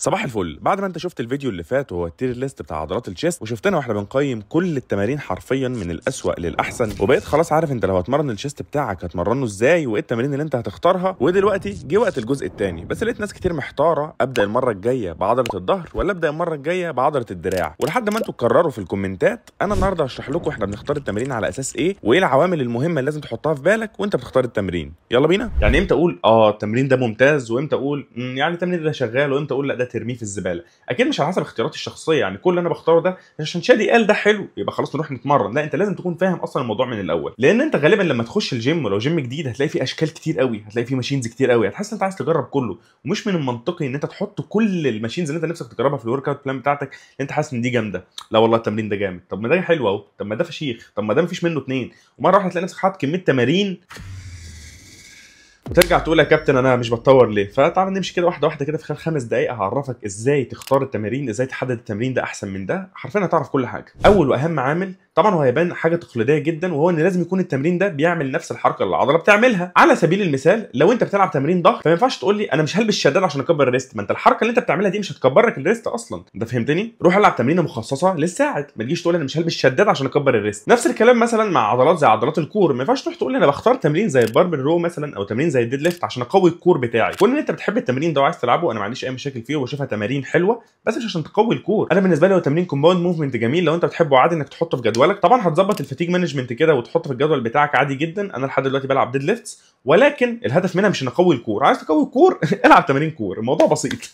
صباح الفل. بعد ما انت شفت الفيديو اللي فات وهو التير ليست بتاع عضلات الشيست وشفتنا واحنا بنقيم كل التمارين حرفيا من الاسوأ للاحسن، وبقيت خلاص عارف انت لو هتمرن الشيست بتاعك هتمرنه ازاي وايه التمارين اللي انت هتختارها. ودلوقتي جه وقت الجزء الثاني، بس لقيت ناس كتير محتاره ابدا المره الجايه بعضله الظهر ولا ابدا المره الجايه بعضله الدراع، ولحد ما انتوا تقرروا في الكومنتات انا النهارده هشرح لكم احنا بنختار التمارين على اساس ايه وايه العوامل المهمه اللي لازم تحطها في بالك وانت بتختار التمرين. يلا بينا. يعني امتى اقول التمرين ده ممتاز، وامتى اقول يعني التمرين ده شغال، وامتى اقول لا ده ترميه في الزباله. اكيد مش على حسب اختياراتي الشخصيه، يعني كل اللي انا بختاره ده عشان شادي قال ده حلو يبقى خلاص نروح نتمرن. لا، انت لازم تكون فاهم اصلا الموضوع من الاول، لان انت غالبا لما تخش الجيم ولو جيم جديد هتلاقي فيه اشكال كتير قوي، هتلاقي فيه ماشينز كتير قوي، هتحس انت عايز تجرب كله، ومش من المنطقي ان انت تحط كل الماشينز اللي انت نفسك تجربها في الورك اوت بلان بتاعتك اللي انت حاسس ان دي جامده. لا والله التمرين ده جامد، طب ما ده حلو اهو، طب ما ده فشيخ، طب ما ده مفيش منه اتنين، ومره واحده تلاقي نفسك حاطط كميه تمارين وترجع تقول يا كابتن انا مش بتطور ليه. فتعال نمشي كده واحده واحده كده في خلال 5 دقائق هعرفك ازاي تختار التمارين، ازاي تحدد التمرين ده احسن من ده، حرفيا هتعرف كل حاجه. اول واهم عامل طبعا وهيبان حاجه تقليديه جدا، وهو ان لازم يكون التمرين ده بيعمل نفس الحركه اللي العضله بتعملها. على سبيل المثال لو انت بتلعب تمرين ضغط فما ينفعش تقول لي انا مش هلبس شداد عشان اكبر الريست، ما انت الحركه اللي انت بتعملها دي مش هتكبر لك الريست اصلا. انت فهمتني؟ روح العب تمرينه مخصصه للساعد، ما تجيش تقول انا مش هلبس شداد عشان اكبر الريست. نفس الكلام مثلا مع عضلات زي عضلات الكور، ما ينفعش تروح تقول لي انا بختار تمرين زي الباربل رو مثلا او تمرين زي الديد ليفت عشان اقوي الكور بتاعي. كون ان انت بتحب التمرين ده وعايز تلعبه انا ما عنديش اي مشاكل فيه وبشوفها تمارين حلوه، بس مش عشان تقوي الكور. انا بالنسبه لي هو تمرين كومباوند موفمنت جميل، لو انت بتحبه عادي انك تحطه في جدولك. طبعا هتظبط الفتيج مانجمنت كده وتحطه في الجدول بتاعك عادي جدا. انا لحد دلوقتي بلعب ديد ليفتس، ولكن الهدف منها مش ان اقوي الكور. عايز تقوي الكور العب تمارين كور، الموضوع بسيط.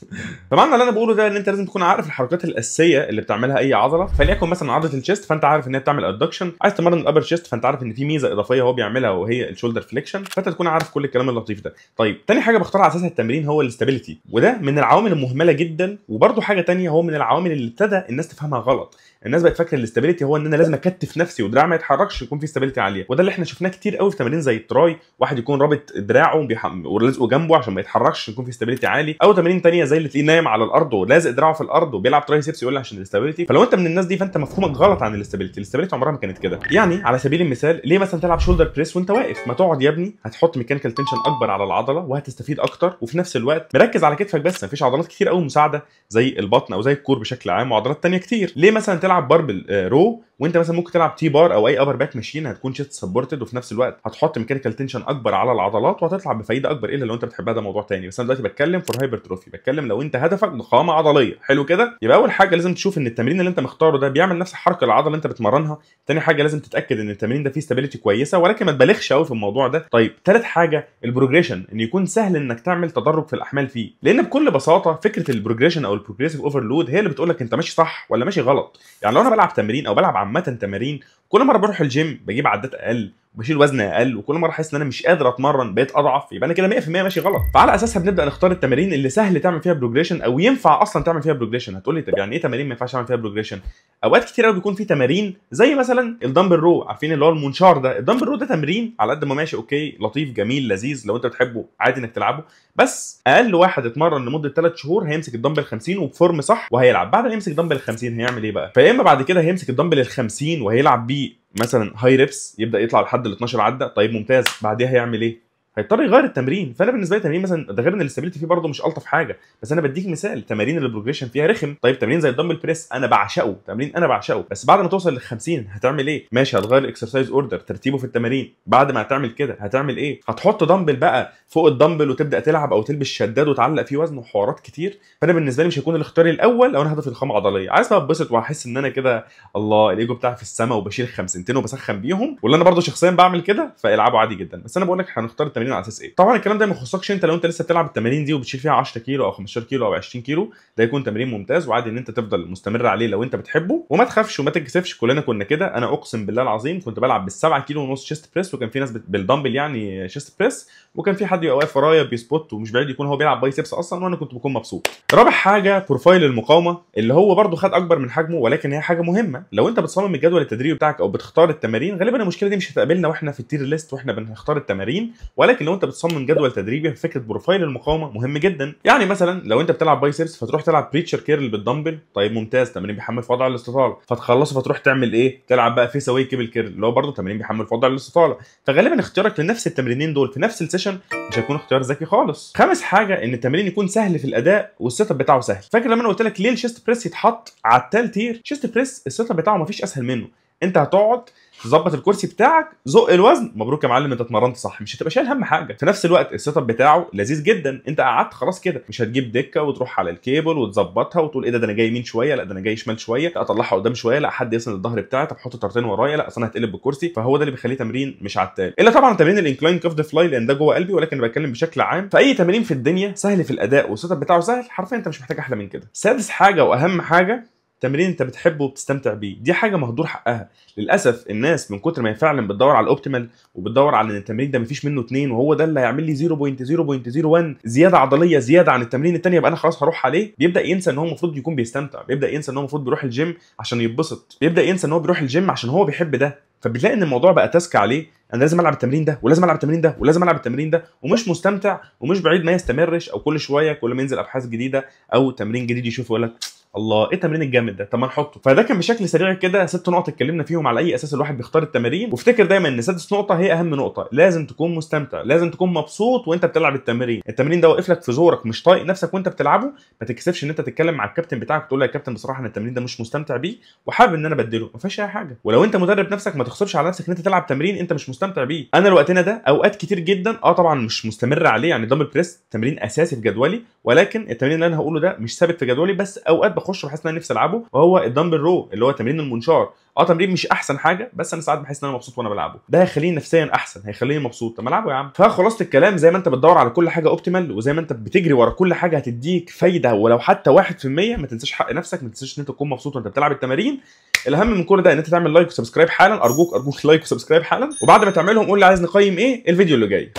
فمعنى اللي انا بقوله ده ان انت لازم تكون عارف الحركات الاساسيه اللي بتعملها اي عضله. فليكن مثلا عضله الشيست فانت عارف ان هي بتعمل ادكشن، عايز تمرن الابر شيست فانت عارف ان في ميزه اضافيه هو بيعملها وهي الشولدر فليكشن، فانت تكون عارف كل الكلام اللطيف ده. طيب تاني حاجه بختار على اساسها التمرين هو الاستابيليتي، وده من العوامل المهمله جدا. وبرده حاجه تانية هو من العوامل اللي ابتدى الناس تفهمها غلط. الناس بقت فاكره الاستابيليتي هو ان انا لازم اكتف نفسي ودراعي ما يتحركش يكون في استابيليتي عاليه، وده اللي احنا شفناه كتير قوي في تمارين زي التراي، واحد يكون رابط دراعه ولازقه جنبه عشان ما يتحركش يكون في استابيليتي عالي، او تمارين ثانيه زي اللي تلاقيه نايم على الارض ولازق دراعه في الارض وبيلعب ترايسبس يقول عشان الاستابيليتي. فلو انت من الناس دي فانت مفهومك غلط عن الاستابيليتي. الاستابيليتي عمرها ما كانت كده. يعني على سبيل المثال ليه مثلا تلعب شولدر بريس وانت واقف؟ ما تقعد يا ابني، هتحط ميكانيكال تنشن اكبر على العضله وهتستفيد اكتر، وفي نفس الوقت مركز على كتفك بس. مفيش عضلات كتير قوي مساعده زي البطن او زي الكور بشكل عام وعضلات ثانيه كتير. ليه مثلا تلعب باربل رو وانت مثلا ممكن تلعب تي بار او اي ابر باك ماشين، هتكون شيست سبورتد وفي نفس الوقت هتحط ميكانيكال تنشن اكبر على العضلات وهتطلع بفايده اكبر، الا لو انت بتحبها ده موضوع تاني. بس انا دلوقتي بتكلم فور هايبرتروفي، بتكلم لو انت هدفك ضخامه عضليه. حلو كده؟ يبقى اول حاجه لازم تشوف ان التمرين اللي انت مختاره ده بيعمل نفس الحركه العضله اللي انت بتمرنها. تاني حاجه لازم تتاكد ان التمرين ده فيه ستابيليتي كويسه، ولكن ما تبالغش قوي في الموضوع ده. طيب ثالث حاجه البروجريشن، ان يكون سهل انك تعمل تدرج في الاحمال فيه، لان بكل بساطه فكره البروجريشن او البروجريسيف اوفرلود هي اللي بتقول لك انت ماشي صح ولا ماشي غلط. يعني لو انا بلعب تمرين او بلعب عامه تمارين كل مره بروح الجيم بجيب عدات اقل وبشيل وزن اقل، وكل مره احس ان انا مش قادر اتمرن بقيت اضعف، يبقى انا كده 100% ماشي غلط. فعلى اساسها بنبدا نختار التمارين اللي سهل تعمل فيها بروجريشن او ينفع اصلا تعمل فيها بروجريشن. هتقول لي طب يعني ايه تمارين ما ينفعش اعمل فيها بروجريشن؟ اوقات كتير قوي بيكون في تمارين زي مثلا الدمبل رو، عارفين اللي هو المنشار ده؟ الدمبل رو ده تمرين على قد ما ماشي اوكي لطيف جميل لذيذ، لو انت بتحبه عادي انك تلعبه، بس اقل واحد اتمرن لمده 3 شهور هيمسك الدمبل 50 وبفورم صح وهيلعب. بعد ما يمسك الدمبل 50 هيعمل ايه بقى؟ فيا اما بعد كده هيمسك الدمبل 50 وهيلعب بيه مثلا هاي ريبس يبدا يطلع لحد ال 12 عده. طيب ممتاز، بعديها هيعمل ايه؟ هيضطر يغير التمرين. فانا بالنسبه لي تمرين مثلا ده غير ان الاستابيليتي فيه برده مش الطف حاجه، بس انا بديك مثال تمارين البروجريشن فيها رخم. طيب تمرين زي الدمبل بريس انا بعشقه، تمرين انا بعشقه، بس بعد ما توصل لل 50 هتعمل ايه؟ ماشي هتغير الاكسرسايز اوردر ترتيبه في التمارين. بعد ما هتعمل كده هتعمل ايه؟ هتحط دمبل بقى فوق الدمبل وتبدا تلعب او تلبس شداد وتعلق فيه وزن وحوارات كتير. فانا بالنسبه لي مش هيكون الاختيار الاول لو انا هدفي ضخامه عضليه، عايز بقى اتبسط واحس ان انا كده الله الايجو بتاعي في السما وبشيل 50 وبسخن بيهم، واللي انا برده شخصيا بعمل كده، فالعبوا عادي جدا. بس انا بقول لك هنختار التمارين على اساس ايه. طبعا الكلام ده ما يخصكش انت، لو انت لسه بتلعب التمارين دي وبتشيل فيها 10 كيلو او 15 كيلو او 20 كيلو ده يكون تمرين ممتاز وعادي ان انت تفضل مستمر عليه لو انت بتحبه، وما تخافش وما تتكسفش. كلنا كنا كده. انا اقسم بالله العظيم كنت بلعب بال7 كيلو ونص شيست بريس، وكان في ناس بالدمبل يعني شيست بريس، وكان في حد يبقى واقف ورايا بيسبوت ومش بعيد يكون هو بيلعب بايسبس اصلا، وانا كنت بكون مبسوط. رابع حاجه بروفايل المقاومه، اللي هو برده خد اكبر من حجمه ولكن هي حاجه مهمه. لو انت بتصمم الجدول التدريبي بتاعك او بتختار التمارين غالبا المشكله دي مش هتقابلنا واحنا في التير ليست واحنا بنختار التمارين، ولكن ولكن لو انت بتصمم جدول تدريبي ففكره بروفايل المقاومه مهم جدا. يعني مثلا لو انت بتلعب بايسبس فتروح تلعب بريتشر كيرل بالدمبل، طيب ممتاز، تمرين بيحمل في وضع الاستطاله، فتخلصه فتروح تعمل ايه؟ تلعب بقى فيس اواي كيبل كيرل اللي هو برضه تمرين بيحمل في وضع الاستطاله. فغالبا اختيارك لنفس التمرينين دول في نفس السيشن مش هيكون اختيار ذكي خالص. خامس حاجه ان التمرين يكون سهل في الاداء والسيت اب بتاعه سهل. فاكر لما انا قلت لك ليه الشيست بريس يتحط على التال تير؟ شيست بريس السيت اب بتاعه مفيش اسهل منه. انت هتقعد تظبط الكرسي بتاعك، زق الوزن، مبروك يا معلم انت اتمرنت صح، مش هتبقى شايل هم حاجه. في نفس الوقت السيت اب بتاعه لذيذ جدا، انت قعدت خلاص كده، مش هتجيب دكه وتروح على الكيبل وتظبطها وتقول ايه ده انا جاي يمين شويه، لا ده انا جاي شمال شويه، لا اطلعها قدام شويه، لا حد يسند الظهر بتاعي، طب حط طرتين ورايا، لا اصل انا هتقلب بالكرسي. فهو ده اللي بيخليه تمرين مش عتال. الا طبعا تمرين الانكلاين كاف فلاي لان ده جوه قلبي، ولكن انا بتكلم بشكل عام. فاي تمرين في الدنيا سهل في الاداء والسيت اب بتاعه سهل، حرفيا انت مش محتاج احلى من كده. سادس حاجه واهم حاجه، تمرين انت بتحبه وبتستمتع بيه، دي حاجه مهدور حقها. للاسف الناس من كتر ما هي فعلا بتدور على الاوبتيمال وبتدور على ان التمرين ده مفيش منه اتنين وهو ده اللي هيعمل لي 0.0.01 زياده عضليه زياده عن التمرين التاني يبقى انا خلاص هروح عليه، بيبدا ينسى ان هو المفروض يكون بيستمتع، بيبدا ينسى ان هو المفروض بيروح الجيم عشان يتبسط، بيبدا ينسى ان هو بيروح الجيم عشان هو بيحب ده. فبتلاقي ان الموضوع بقى تاسك عليه، انا لازم العب التمرين ده ولازم العب التمرين ده ولازم العب التمرين ده، ومش مستمتع ومش بعيد ما يستمرش، او كل شويه كل ما ينزل ابحاث جديده او تمرين جديد يشوفه يقول لك الله ايه التمرين الجامد ده، طب ما نحطه. فده كان بشكل سريع كده 6 نقط اتكلمنا فيهم على اي اساس الواحد بيختار التمارين. وافتكر دايما ان سادس نقطه هي اهم نقطه، لازم تكون مستمتع، لازم تكون مبسوط وانت بتلعب التمرين. التمرين ده واقف لك في زورك مش طايق نفسك وانت بتلعبه، ما تتكسفش ان انت تتكلم مع الكابتن بتاعك تقول له يا كابتن بصراحه انا التمرين ده مش مستمتع بيه وحابب ان انا ابدله، ما فيهاش اي حاجه. ولو انت مدرب نفسك ما تغصبش على نفسك ان انت تلعب تمرين انت مش مستمتع بيه. انا الوقتنا ده اوقات كتير جدا طبعا مش مستمر عليه، يعني دمبل بريس تمرين اساسي في جدولي، ولكن التمرين اللي انا هقوله ده مش ثابت في جدولي، بس اوقات بخش بحس ان انا نفسي العبه، وهو الدمبل رو اللي هو تمرين المنشار. تمرين مش احسن حاجه، بس انا ساعات بحس ان انا مبسوط وانا بلعبه، ده هيخليني نفسيا احسن، هيخليني مبسوط، طب ما العبه يا عم. فخلاصه الكلام، زي ما انت بتدور على كل حاجه اوبتيمال وزي ما انت بتجري ورا كل حاجه هتديك فايده ولو حتى 1%، ما تنساش حق نفسك، ما تنساش ان انت تكون مبسوط وانت بتلعب التمارين. الاهم من كل ده ان انت تعمل لايك وسبسكرايب حالا، ارجوك لايك وسبسكرايب حالا، وبعد ما تعملهم قول لي عايز نقيم ايه الفيديو اللي جاي.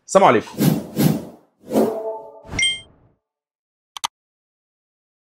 السلام عليكم.